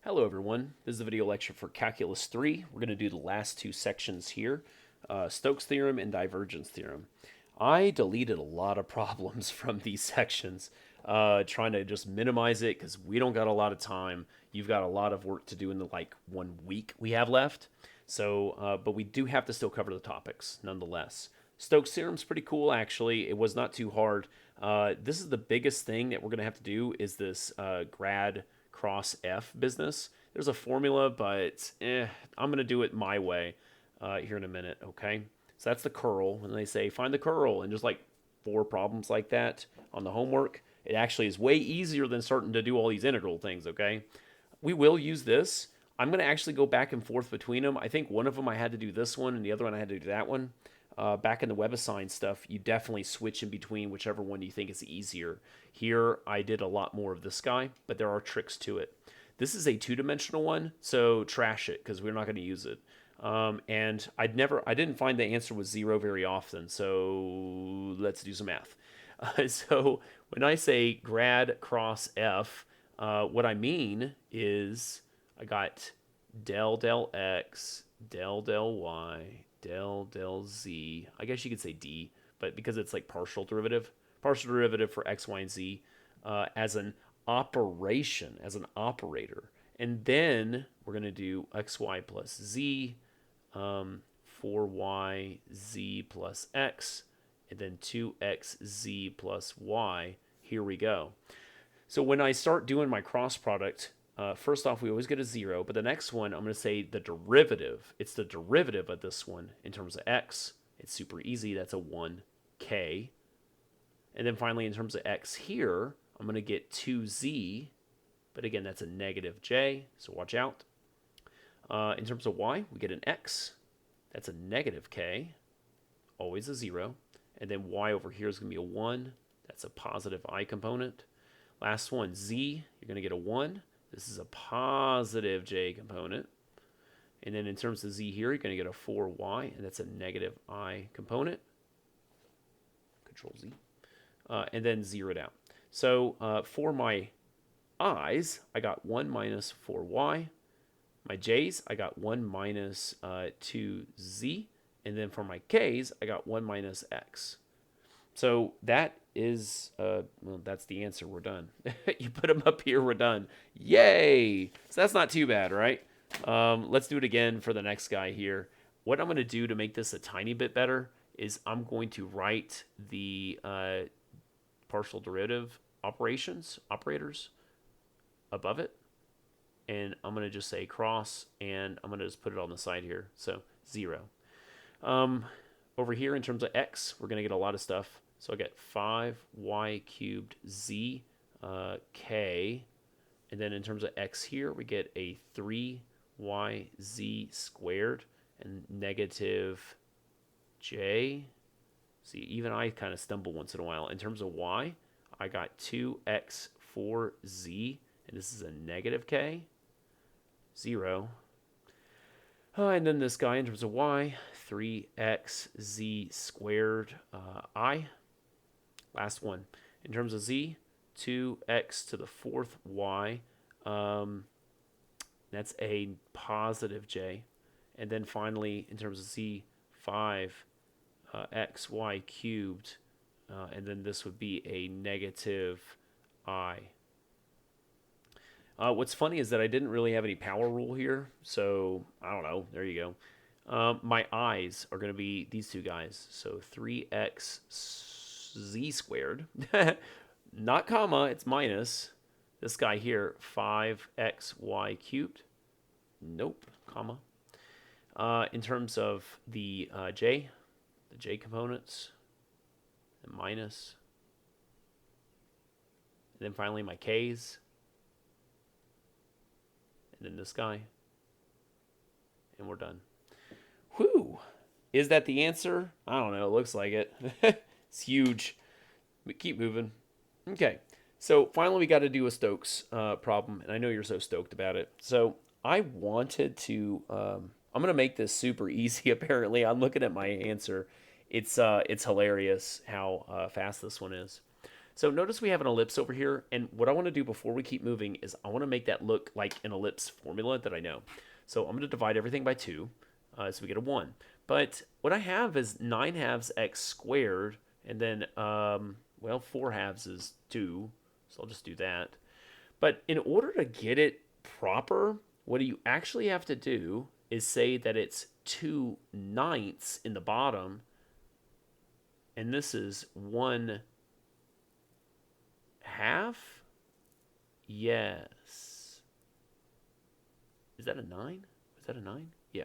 Hello everyone, this is a video lecture for Calculus 3. We're going to do the last two sections here, Stokes' theorem and divergence theorem. I deleted a lot of problems from these sections, trying to just minimize it because we don't got a lot of time. You've got a lot of work to do in the 1 week we have left. So, but we do have to still cover the topics nonetheless. Stokes' theorem's pretty cool actually. It was not too hard. This is the biggest thing that we're going to have to do is this grad cross F business. There's a formula, but I'm going to do it my way here in a minute, okay? So that's the curl. When they say find the curl and just like 4 problems like that on the homework, it actually is way easier than starting to do all these integral things, okay? We will use this. I'm going to actually go back and forth between them. I think one of them I had to do this one and the other one I had to do that one. Back in the WebAssign stuff, you definitely switch in between whichever one you think is easier. Here, I did a lot more of this guy, but there are tricks to it. This is a two-dimensional one, so trash it because we're not going to use it. And I didn't find the answer was 0 very often, so let's do some math. So when I say grad cross F, what I mean is I got del x, del y, del z. I guess you could say d, but because it's like partial derivative for x, y, and z as an operation, as an operator. And then we're going to do xy plus z, 4y z plus x, and then 2xz plus y. Here we go. So when I start doing my cross product, first off, we always get a 0, but the next one, I'm going to say the derivative. It's the derivative of this one in terms of x. It's super easy. That's a 1k. And then finally, in terms of x here, I'm going to get 2z, but again, that's a negative j, so watch out. In terms of y, we get an x. That's a negative k, always a 0. And then y over here is going to be a 1. That's a positive I component. Last one, z, you're going to get a 1. This is a positive j component. And then in terms of z here, you're going to get a 4y, and that's a negative I component. Control Z. And then zeroed out. So for my i's, I got 1 minus 4y. My j's, I got 1 minus 2z. And then for my k's, I got 1 minus x. So that is, well, that's the answer. We're done. You put them up here, we're done. Yay! So that's not too bad, right? Let's do it again for the next guy here. What I'm going to do to make this a tiny bit better is I'm going to write the partial derivative operators above it. And I'm going to just say cross, and I'm going to just put it on the side here. So 0. Over here in terms of x, we're going to get a lot of stuff. So I get 5y cubed z k. And then in terms of x here, we get a 3yz squared and negative j. See, even I kind of stumble once in a while. In terms of y, I got 2x4z, and this is a negative k, 0. And then this guy in terms of y, 3xz squared I. Last one. In terms of z, 2x to the 4th y. That's a positive j. And then finally, in terms of z, 5xy cubed. And then this would be a negative I. What's funny is that I didn't really have any power rule here, so I don't know. There you go. My i's are going to be these two guys. So 3xz squared, not comma, it's minus. This guy here, 5xy cubed. Nope, comma. In terms of the j components, the minus. And then finally my k's. And then this guy. And we're done. Whew. Is that the answer? I don't know. It looks like it. It's huge. But keep moving. Okay. So finally we got to do a Stokes problem. And I know you're so stoked about it. So I wanted to... I'm going to make this super easy, apparently. I'm looking at my answer. It's hilarious how fast this one is. So notice we have an ellipse over here, and what I want to do before we keep moving is I want to make that look like an ellipse formula that I know. So I'm going to divide everything by 2, so we get a 1. But what I have is 9 halves x squared, and then, well, 4 halves is 2, so I'll just do that. But in order to get it proper, what you actually have to do is say that it's 2/9 in the bottom, and this is 1/2. Yes. Is that a 9? Is that a 9? Yeah.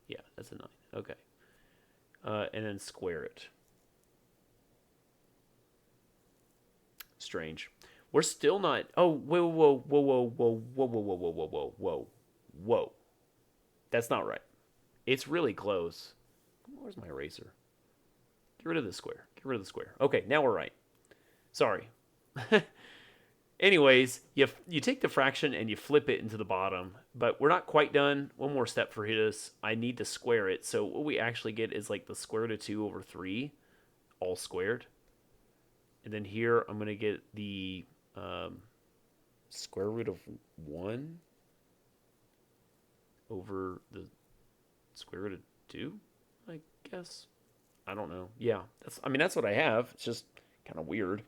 Yeah, that's a 9. Okay. And then square it. Strange. We're still not. Oh, whoa, whoa, whoa, whoa, whoa, whoa, whoa, whoa, whoa, whoa, whoa, whoa, whoa. That's not right. It's really close. Where's my eraser? Get rid of the square. Get rid of the square. Okay, now we're right. Sorry. Anyways, you take the fraction and you flip it into the bottom, but we're not quite done. One more step for this. I need to square it. So what we actually get is like the square root of 2 over 3, all squared. And then here I'm going to get the square root of 1 over the square root of 2, I guess. I don't know. Yeah, that's what I have. It's just kind of weird.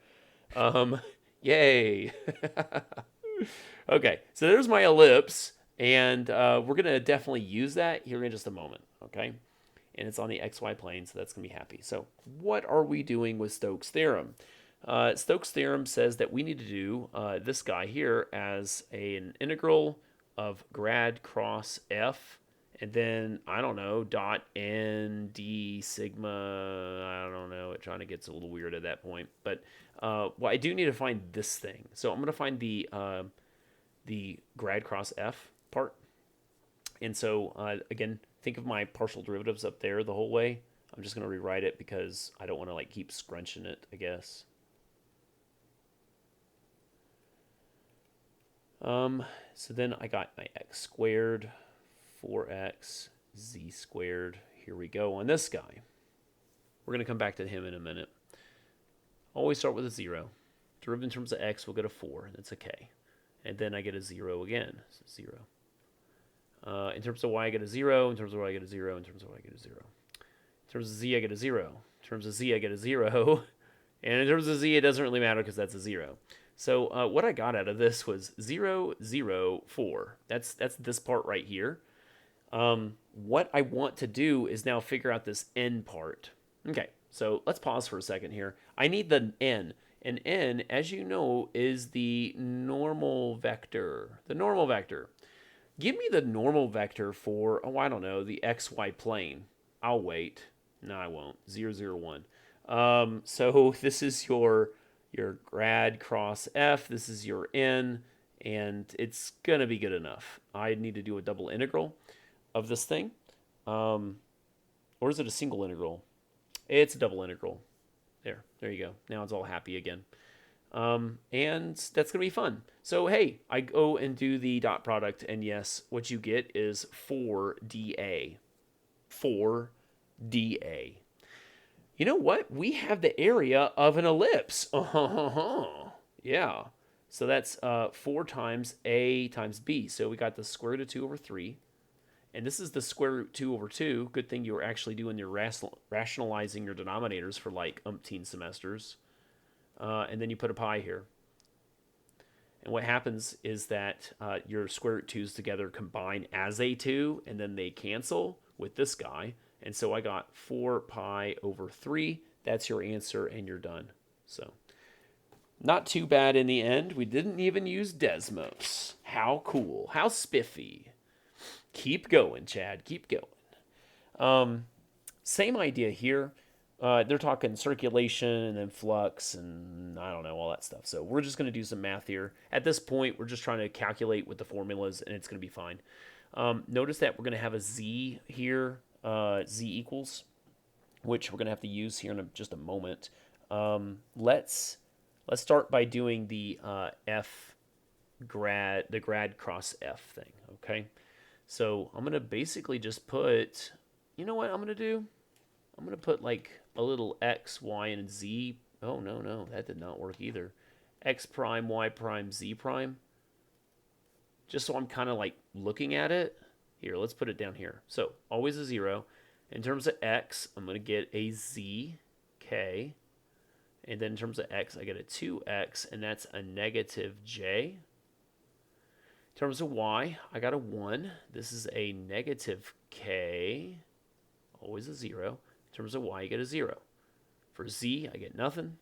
Yay. Okay, so there's my ellipse, and we're going to definitely use that here in just a moment, okay? And it's on the xy plane, so that's going to be happy. So what are we doing with Stokes' theorem? Stokes' theorem says that we need to do this guy here as an integral of grad cross f, and then, I don't know, dot n d sigma, I don't know, it kind of gets a little weird at that point. But, well, I do need to find this thing. So I'm going to find the grad cross f part. And so, again, think of my partial derivatives up there the whole way. I'm just going to rewrite it because I don't want to, like, keep scrunching it, I guess. So then I got my x squared, 4x, z squared. Here we go on this guy. We're going to come back to him in a minute. Always start with a 0. Derivative in terms of x, we'll get a 4. That's a k. And then I get a 0 again. So 0. In terms of y, I get a 0. In terms of y, I get a 0. In terms of y, I get a 0. In terms of z, I get a 0. In terms of z, I get a 0. And in terms of z, it doesn't really matter because that's a 0. So what I got out of this was 0, 0, 4. That's this part right here. What I want to do is now figure out this n part. Okay, so let's pause for a second here. I need the n. And n, as you know, is the normal vector. The normal vector. Give me the normal vector for, oh, I don't know, the xy plane. I'll wait. No, I won't. 0, 0, 1. So this is your grad cross f. This is your n, and it's going to be good enough. I need to do a double integral of this thing. Or is it a single integral? It's a double integral. There you go. Now it's all happy again. And that's going to be fun. So, hey, I go and do the dot product, and yes, what you get is 4dA. 4dA. You know what? We have the area of an ellipse. Yeah. So that's 4 times a times b. So we got the square root of 2 over 3. And this is the square root 2 over 2. Good thing you were actually doing your rationalizing your denominators for like umpteen semesters. And then you put a pi here. And what happens is that your square root 2's together combine as a 2, and then they cancel with this guy. And so I got 4 pi over 3. That's your answer, and you're done. So not too bad in the end. We didn't even use Desmos. How cool. How spiffy. Keep going, Chad. Keep going. Same idea here. They're talking circulation and then flux and I don't know, all that stuff. So we're just going to do some math here. At this point, we're just trying to calculate with the formulas, and it's going to be fine. Notice that we're going to have a z here. Z equals, which we're going to have to use here in just a moment. Let's start by doing the grad cross f thing, okay? So I'm going to basically just put, you know what I'm going to do? I'm going to put like a little x, y, and z Oh, no, no, that did not work either. X prime, Y prime, Z prime. Just so I'm kind of like looking at it. Here, let's put it down here. So always a 0. In terms of X, I'm going to get a Z, K. And then in terms of X, I get a 2X, and that's a negative J. In terms of Y, I got a 1. This is a negative K. Always a 0. In terms of Y, you get a 0. For Z, I get nothing.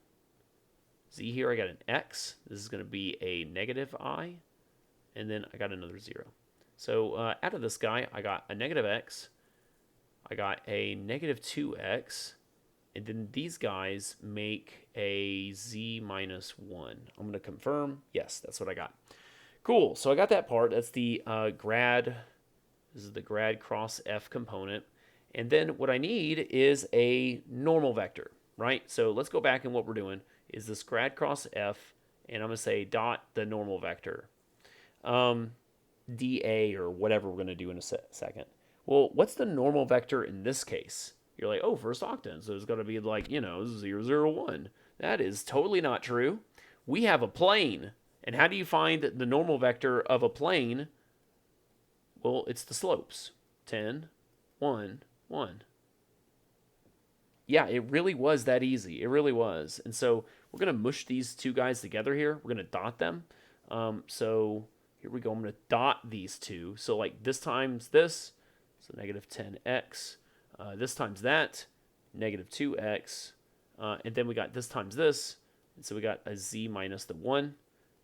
Z here, I got an X. This is going to be a negative I. And then I got another 0. So out of this guy, I got a negative X. I got a negative 2X. And then these guys make a Z minus 1. I'm going to confirm. Yes, that's what I got. Cool. So I got that part. That's the grad. This is the grad cross F component. And then what I need is a normal vector, right? So let's go back, and what we're doing is this grad cross F, and I'm going to say dot the normal vector. dA or whatever we're going to do in a second. Well, what's the normal vector in this case? You're like, oh, first octant, so it's going to be like, 0, 0, 1. That is totally not true. We have a plane. And how do you find the normal vector of a plane? Well, it's the slopes. 10, 1, 1. Yeah, it really was that easy. It really was. And so we're going to mush these two guys together here. We're going to dot them. So here we go. I'm going to dot these two. So like this times this, so negative 10x. This times that, negative 2x. And then we got this times this. And so we got a z minus the 1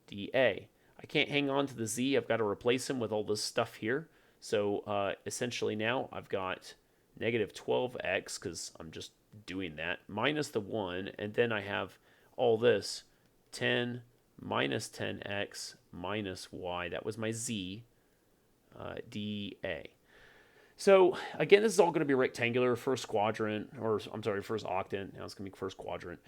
dA. I can't hang on to the z. I've got to replace him with all this stuff here. So essentially now I've got negative 12x, because I'm just doing that, minus the 1. And then I have all this, 10 minus 10x minus y. That was my z, dA. So again, this is all going to be rectangular, first quadrant, or I'm sorry, first octant. Now it's going to be first quadrant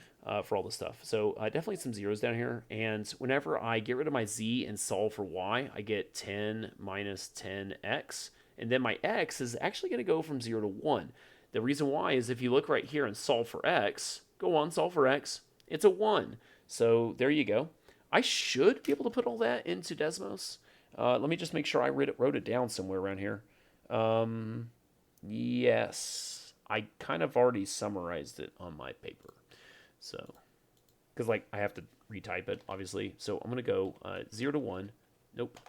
for all this stuff. So definitely some zeros down here. And whenever I get rid of my z and solve for y, I get 10 minus 10x. And then my x is actually going to go from 0 to 1. The reason why is if you look right here and solve for x, go on, solve for x, it's a 1. So there you go. I should be able to put all that into Desmos. Let me just make sure I wrote it down somewhere around here. Yes, I kind of already summarized it on my paper. So, because like I have to retype it, obviously. So I'm going to go 0 to 1. Nope.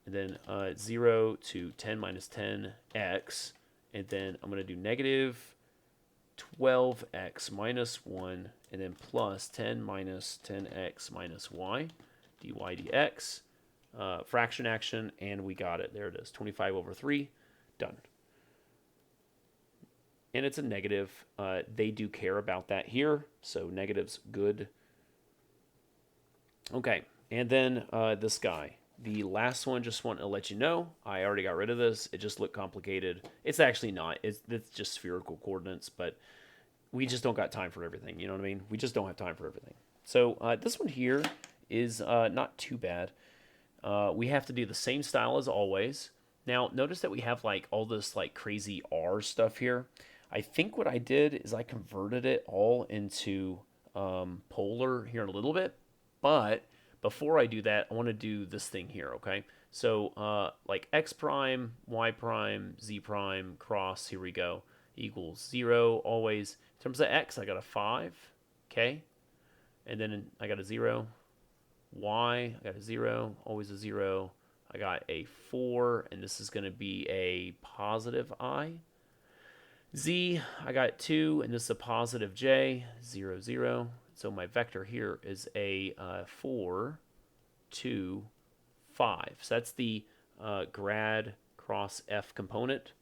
And then 0 to 10 minus 10x. And then I'm going to do negative 12x minus 1. And then plus 10 minus 10x minus y. dy dx. Fraction action, and we got it. There it is. 25 over 3. Done. And it's a negative. They do care about that here. So negative's good. Okay. And then this guy. The last one, just want to let you know, I already got rid of this. It just looked complicated. It's actually not. It's just spherical coordinates, but we just don't got time for everything. You know what I mean? We just don't have time for everything. So this one here is not too bad. We have to do the same style as always. Now, notice that we have like all this like crazy R stuff here. I think what I did is I converted it all into polar here in a little bit. But before I do that, I want to do this thing here, okay? So like x prime, y prime, z prime, cross, here we go, equals 0 always. In terms of x, I got a 5, okay? And then I got a 0. Y, I got a 0, always a 0. I got a 4, and this is going to be a positive I. Z, I got 2, and this is a positive J, 0, 0. So my vector here is a 4, 2, 5. So that's the grad cross F component.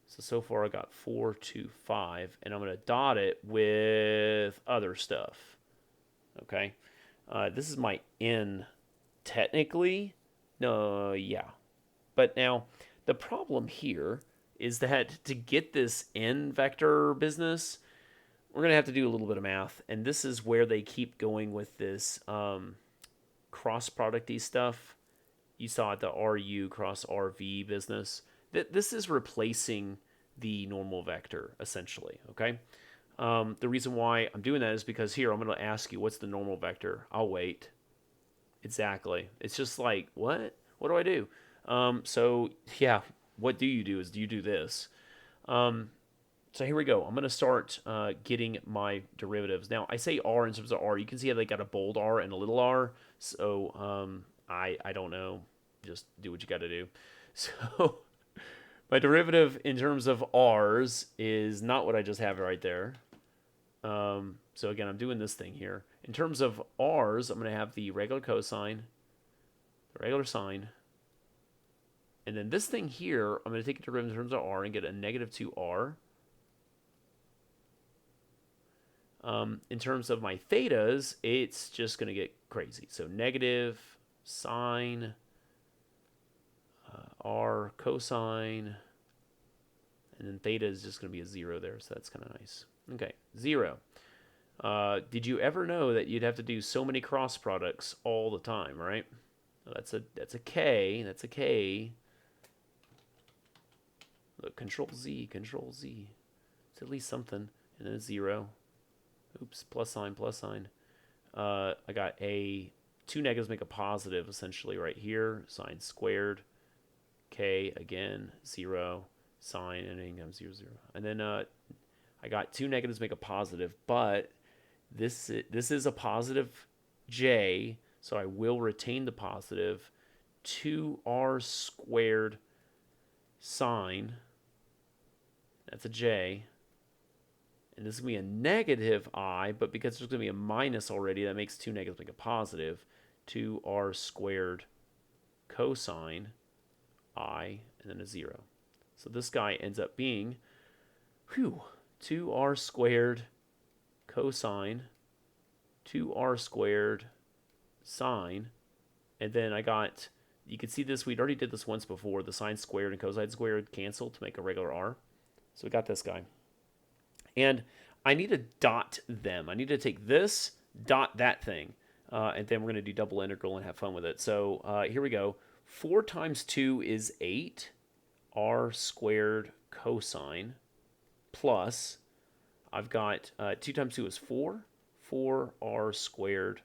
So far I got 4, 2, 5, and I'm going to dot it with other stuff. Okay. This is my N technically. No, yeah. But now, the problem here is that to get this N vector business, we're going to have to do a little bit of math. And this is where they keep going with this cross-producty stuff. You saw it, the RU cross RV business. This is replacing the normal vector, essentially, okay? The reason why I'm doing that is because here I'm going to ask you what's the normal vector. I'll wait. Exactly. It's just like, what? What do I do? So yeah, what do you do is you do this. Um, so here we go. I'm going to start getting my derivatives. Now, I say r in terms of r. You can see how they got a bold r and a little r. So I don't know. Just do what you got to do. So my derivative in terms of r's is not what I just have right there. So again, I'm doing this thing here. In terms of r's, I'm going to have the regular cosine, the regular sine, and then this thing here, I'm going to take a derivative in terms of r and get a negative 2r. In terms of my thetas, it's just going to get crazy. So negative sine, r cosine, and then theta is just going to be a 0 there, so that's kind of nice. Okay, 0. Did you ever know that you'd have to do so many cross products all the time, right? Well, that's a k. That's a k. Look, Control Z, Control Z. It's at least something. And then a 0. Oops, plus sign, plus sign. I got two negatives make a positive essentially right here. Sine squared. K again, 0. Sine and income 0, 0. And then I got two negatives make a positive, but this is a positive j, so I will retain the positive. 2r squared sine, that's a j, and this is going to be a negative I, but because there's going to be a minus already, that makes two negatives make a positive. 2r squared cosine I, and then a 0. So this guy ends up being 2r squared cosine, 2r squared sine, and then I got, you can see this, we'd already did this once before, the sine squared and cosine squared cancel to make a regular r. So we got this guy. And I need to dot them. I need to take this, dot that thing, and then we're going to do double integral and have fun with it. So here we go. 4 times 2 is 8, r squared cosine, plus I've got 2 times 2 is 4, 4r squared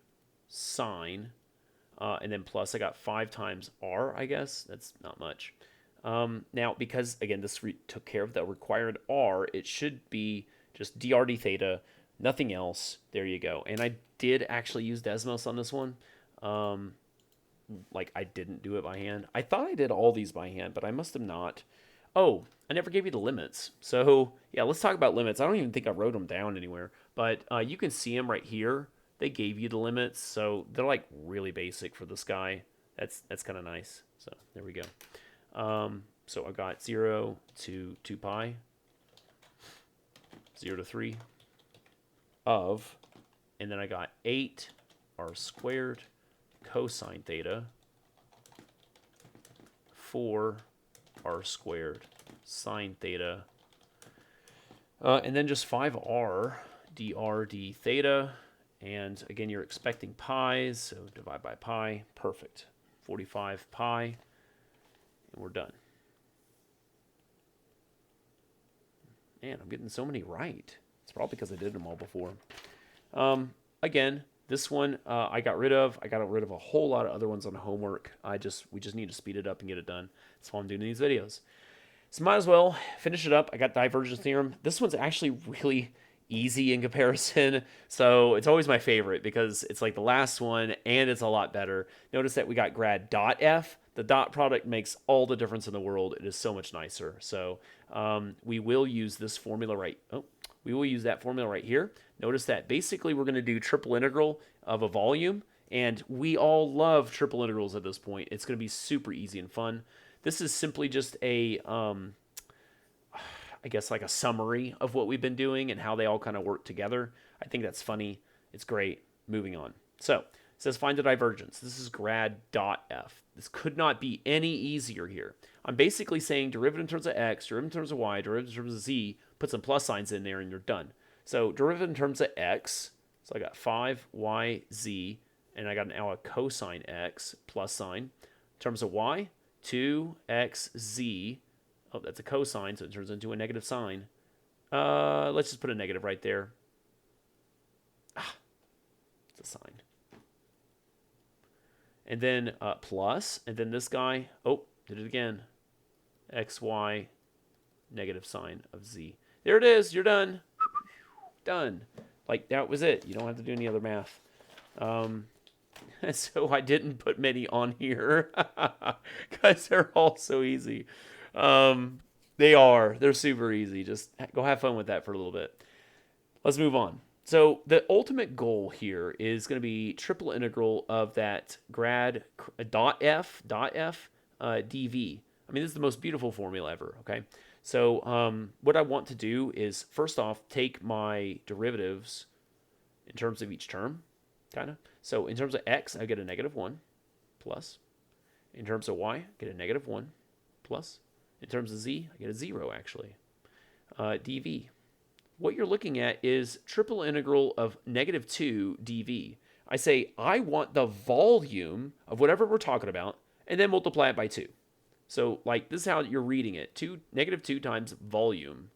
sine, and then plus I got 5 times r, I guess. That's not much. Now, because, again, this took care of the required r, it should be just dr d theta, nothing else. There you go. And I did actually use Desmos on this one. Like, I didn't do it by hand. I thought I did all these by hand, but I must have not. Oh, I never gave you the limits. So, yeah, let's talk about limits. I don't even think I wrote them down anywhere, but you can see them right here. They gave you the limits, so they're like really basic for this guy. That's kind of nice. So there we go. So I got 0 to 2 pi, 0 to 3 of, and then I got 8 r squared cosine theta, 4 r squared sine theta, and then just 5r dr d theta. And again, you're expecting pi's, so divide by pi. Perfect. 45 pi, and we're done. Man, I'm getting so many right. It's probably because I did them all before. Again, this one I got rid of. I got rid of a whole lot of other ones on homework. We just need to speed it up and get it done. That's why I'm doing these videos. So might as well finish it up. I got divergence theorem. This one's actually really easy in comparison, so it's always my favorite because it's like the last one and it's a lot better. Notice that we got grad dot f. The dot product makes all the difference in the world. It is so much nicer. So we will use this formula we will use that formula right here. Notice that basically we're going to do triple integral of a volume, and we all love triple integrals at this point. It's going to be super easy and fun. This is simply just a I guess like a summary of what we've been doing and how they all kind of work together. I think that's funny. It's great. Moving on. So it says find the divergence. This is grad dot f. This could not be any easier here. I'm basically saying derivative in terms of x, derivative in terms of y, derivative in terms of z, put some plus signs in there and you're done. So derivative in terms of x, so I got 5yz, and I got now a cosine x plus sign. In terms of y, 2xz. Oh, that's a cosine, so it turns into a negative sign. Let's just put a negative right there. It's a sign. And then plus, and then this guy, oh, did it again. XY, negative sign of Z. There it is. You're done. Done. Like, that was it. You don't have to do any other math. So I didn't put many on here because they're all so easy. They are. They're super easy. Just go have fun with that for a little bit. Let's move on. So the ultimate goal here is going to be triple integral of that grad dot f dv. I mean, this is the most beautiful formula ever, okay? So what I want to do is, first off, take my derivatives in terms of each term, kind of. So in terms of x, I get a negative 1 plus. In terms of y, I get a negative 1 plus. In terms of z, I get a 0, actually. dv. What you're looking at is triple integral of negative 2 dv. I say I want the volume of whatever we're talking about, and then multiply it by 2. So, like, this is how you're reading it. Negative 2 times volume.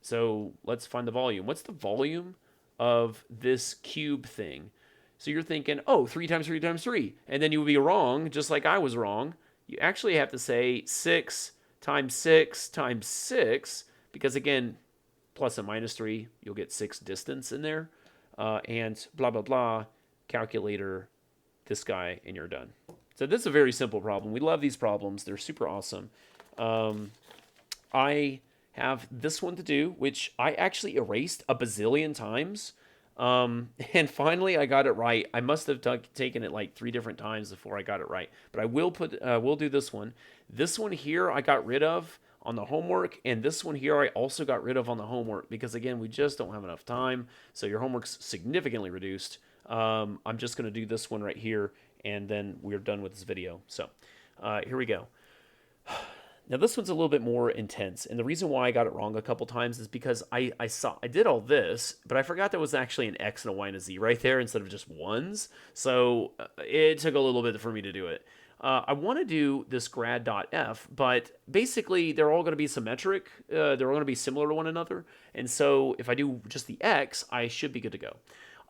So, let's find the volume. What's the volume of this cube thing? So, you're thinking, oh, 3 times 3 times 3. And then you would be wrong, just like I was wrong. You actually have to say 6 times 6 times 6, because, again, plus and minus 3, you'll get 6 distance in there. And blah, blah, blah, calculator, this guy, and you're done. So this is a very simple problem. We love these problems. They're super awesome. I have this one to do, which I actually erased a bazillion times. And finally I got it right. I must have taken it like 3 different times before I got it right. But I will we'll do this one. This one here I got rid of on the homework, and this one here I also got rid of on the homework because, again, we just don't have enough time. So your homework's significantly reduced. I'm just going to do this one right here, and then we're done with this video. So here we go. Now this one's a little bit more intense, and the reason why I got it wrong a couple times is because I did all this, but I forgot there was actually an x and a y and a z right there instead of just ones. So it took a little bit for me to do it. I want to do this grad.f, but basically they're all going to be symmetric. They're all going to be similar to one another, and so if I do just the x, I should be good to go.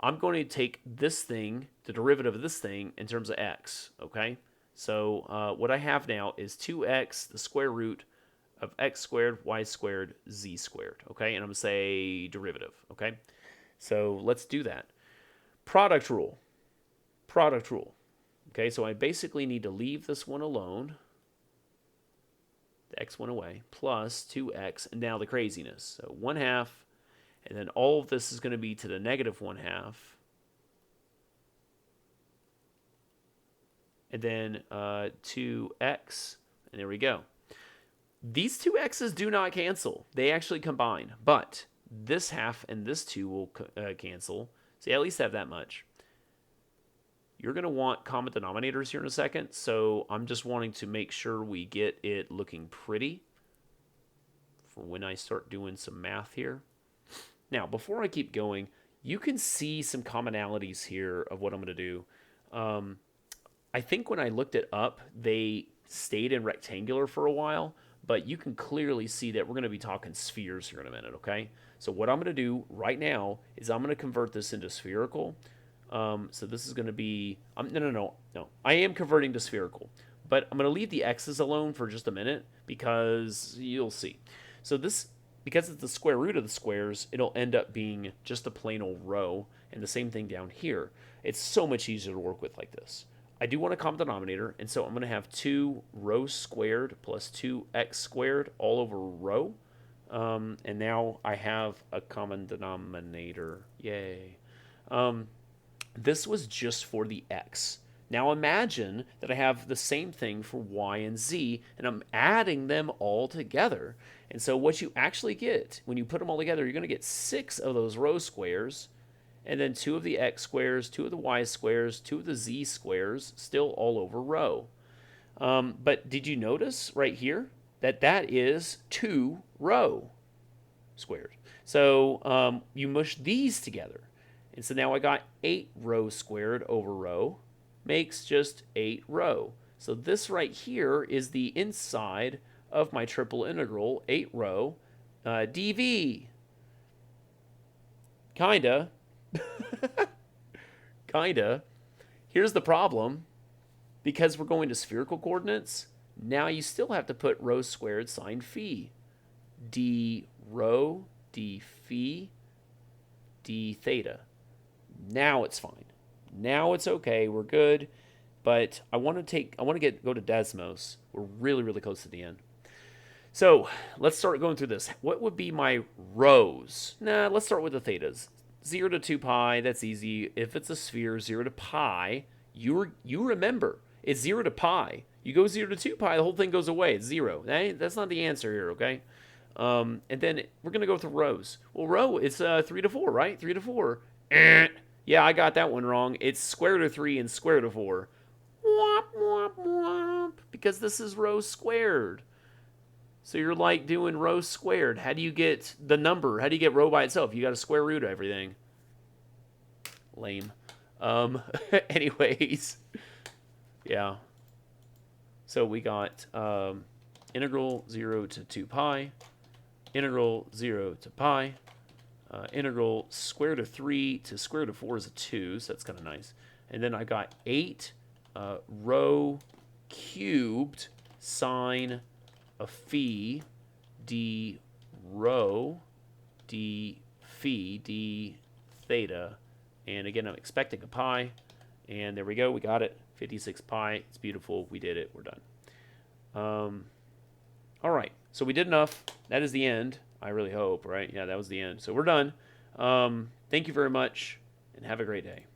I'm going to take this thing, the derivative of this thing, in terms of x, okay? So what I have now is 2x, the square root of x squared, y squared, z squared, okay? And I'm going to say derivative, okay? So let's do that. Product rule. Product rule. Okay, so I basically need to leave this one alone. The x went away, plus 2x, and now the craziness. So 1/2, and then all of this is going to be to the negative 1/2. And then 2x, and there we go. These two x's do not cancel. They actually combine, but this half and this 2 will cancel. So you at least have that much. You're going to want common denominators here in a second, so I'm just wanting to make sure we get it looking pretty for when I start doing some math here. Now, before I keep going, you can see some commonalities here of what I'm going to do. I think when I looked it up, they stayed in rectangular for a while, but you can clearly see that we're going to be talking spheres here in a minute, okay? So what I'm going to do right now is I'm going to convert this into spherical. So this is going to be, no. I am converting to spherical, but I'm going to leave the x's alone for just a minute because you'll see. So this, because it's the square root of the squares, it'll end up being just a plain old row, and the same thing down here. It's so much easier to work with like this. I do want a common denominator, and so I'm going to have 2 rho squared plus 2x squared all over row. And now I have a common denominator. Yay. This was just for the x. Now imagine that I have the same thing for y and z, and I'm adding them all together. And so what you actually get, when you put them all together, you're going to get 6 of those rho squares, and then 2 of the x squares, 2 of the y squares, 2 of the z squares, still all over row. But did you notice right here that that is 2 rho squared? So you mush these together. And so now I got 8 rho squared over row makes just 8 rho. So this right here is the inside of my triple integral, 8 rho dv. Kinda. Kinda. Here's the problem. Because we're going to spherical coordinates, now you still have to put rho squared sine phi. D rho, d phi, d theta. Now it's fine. Now it's okay. We're good. But I want to go to Desmos. We're really, really close to the end. So let's start going through this. What would be my rhos? Let's start with the thetas. 0 to 2 pi, that's easy. If it's a sphere, 0 to pi, you remember, it's 0 to pi. You go 0 to 2 pi, the whole thing goes away. It's 0. That's not the answer here, okay? And then we're going to go with the rhos. Well, rho, it's 3 to 4, right? 3 to 4. Yeah, I got that one wrong. It's square root of 3 and square root of 4. Womp, womp, womp. Because this is rho squared. So you're like doing rho squared. How do you get the number? How do you get rho by itself? You got to square root of everything. Lame. Anyways. Yeah. So we got integral 0 to 2 pi. Integral 0 to pi. Integral square root of 3 to square root of 4 is a 2. So that's kind of nice. And then I got 8 rho cubed sine of phi d rho d phi d theta, and again I'm expecting a pi, and there we go, we got it. 56 pi. It's beautiful. We did it. We're done. All right, so we did enough. That is the end. I really hope, right? Yeah, that was the end. So we're done. Thank you very much, and have a great day.